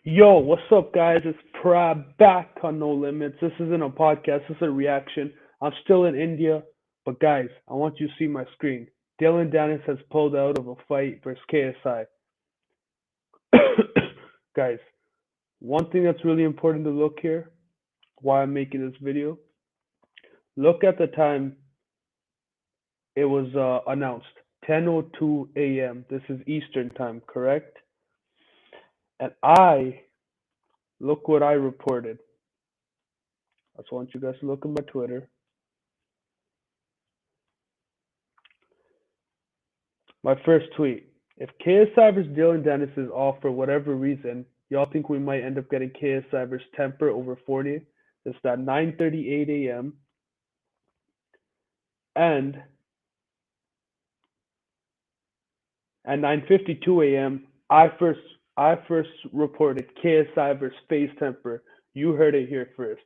Yo, what's up, guys? It's Prab back on No Limits. This isn't a podcast, this is a reaction. I'm still in India, but guys, I want you to see my screen. Dylan Dennis has pulled out of a fight versus KSI. Guys, one thing that's really important to look here, why I'm making this video, look at the time it was announced 10:02 a.m. This is Eastern time, correct? And look what I reported. I just want you guys to look at my Twitter. My first tweet. If KSI versus Dylan Dennis is off for whatever reason, y'all think we might end up getting KSI versus Temper over 40? It's at 9:38 a.m. and at 9:52 a.m. I first reported KSI versus Faze Temper. You heard it here first.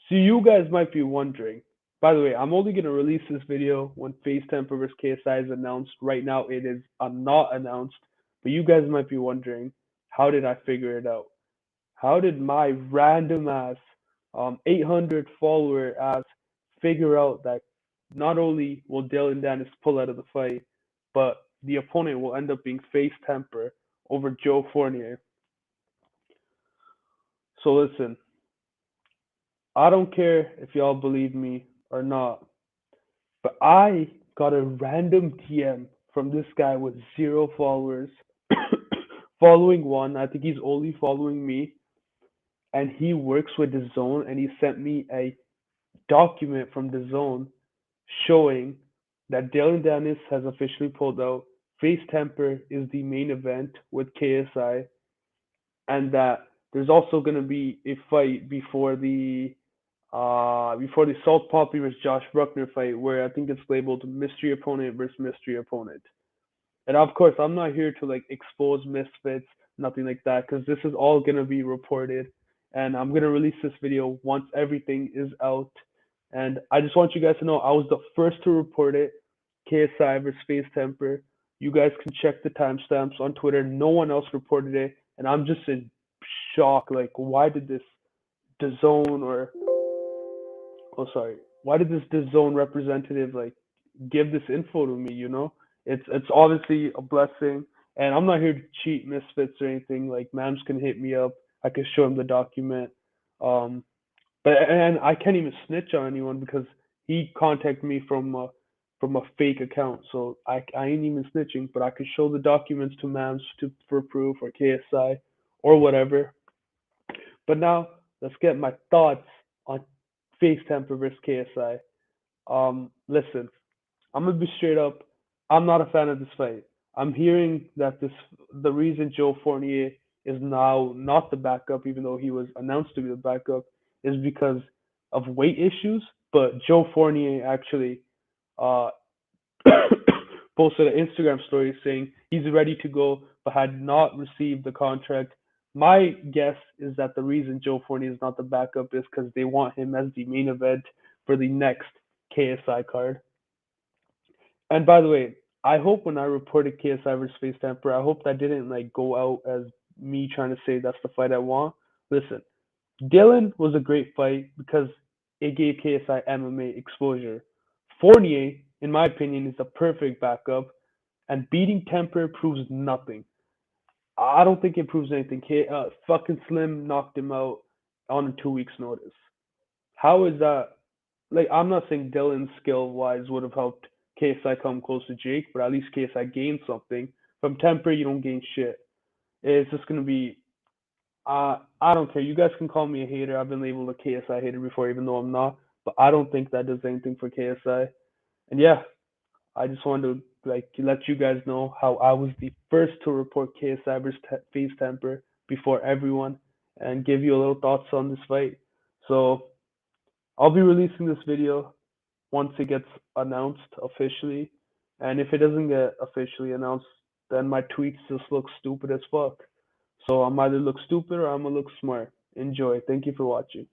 So you guys might be wondering. By the way, I'm only gonna release this video when Faze Temper versus KSI is announced. Right now, it is not announced. But you guys might be wondering, how did I figure it out? How did my random ass 800 follower ass figure out that not only will Dylan Dennis pull out of the fight, but the opponent will end up being Face Temper over Joe Fournier? So listen, I don't care if y'all believe me or not, but I got a random DM from this guy with zero followers, following one. I think he's only following me, and he works with the zone, and he sent me a document from the zone showing that Dylan Dennis has officially pulled out. Face Temper is the main event with KSI, and that there's also going to be a fight before the Salt Poppy versus Josh Bruckner fight, where I think it's labeled mystery opponent versus mystery opponent. And of course, I'm not here to like expose misfits, nothing like that, because this is all gonna be reported, and I'm gonna release this video once everything is out. And I just want you guys to know I was the first to report it. KSI versus Face Temper. You guys can check the timestamps on Twitter. No one else reported it, and I'm just in shock. Like, why did this DAZN or why did this DAZN representative like give this info to me? It's obviously a blessing, and I'm not here to cheat misfits or anything. Like, Mams can hit me up. I can show him the document. Um, but and I can't even snitch on anyone because he contacted me from a fake account. So I ain't even snitching. But I could show the documents to Mams for proof or KSI or whatever. But now let's get my thoughts on Face Temper versus KSI. Listen, I'm gonna be straight up. I'm not a fan of this fight. I'm hearing that the reason Joe Fournier is now not the backup, even though he was announced to be the backup, is because of weight issues. But Joe Fournier actually uh, posted an Instagram story saying he's ready to go, but had not received the contract. My guess is that the reason Joe Fournier is not the backup is because they want him as the main event for the next KSI card. And by the way, I hope when I reported KSI versus Face Temper, I hope that didn't like go out as me trying to say that's the fight I want. Listen, Dylan was a great fight because it gave KSI MMA exposure. Fournier, in my opinion, is the perfect backup, and beating Temper proves nothing. I don't think it proves anything. Fucking Slim knocked him out on 2 weeks' notice. How is that? Like, I'm not saying Dylan skill wise would have helped KSI come close to Jake, but at least KSI gained something. From Temper, you don't gain shit. It's just gonna be. I don't care. You guys can call me a hater. I've been labeled a KSI hater before, even though I'm not. But I don't think that does anything for KSI. And yeah, I just wanted to like let you guys know how I was the first to report KSI versus Face Temper before everyone, and give you a little thoughts on this fight. So I'll be releasing this video once it gets announced officially. And if it doesn't get officially announced, then my tweets just look stupid as fuck. So I'm either look stupid or I'm gonna look smart. Enjoy. Thank you for watching.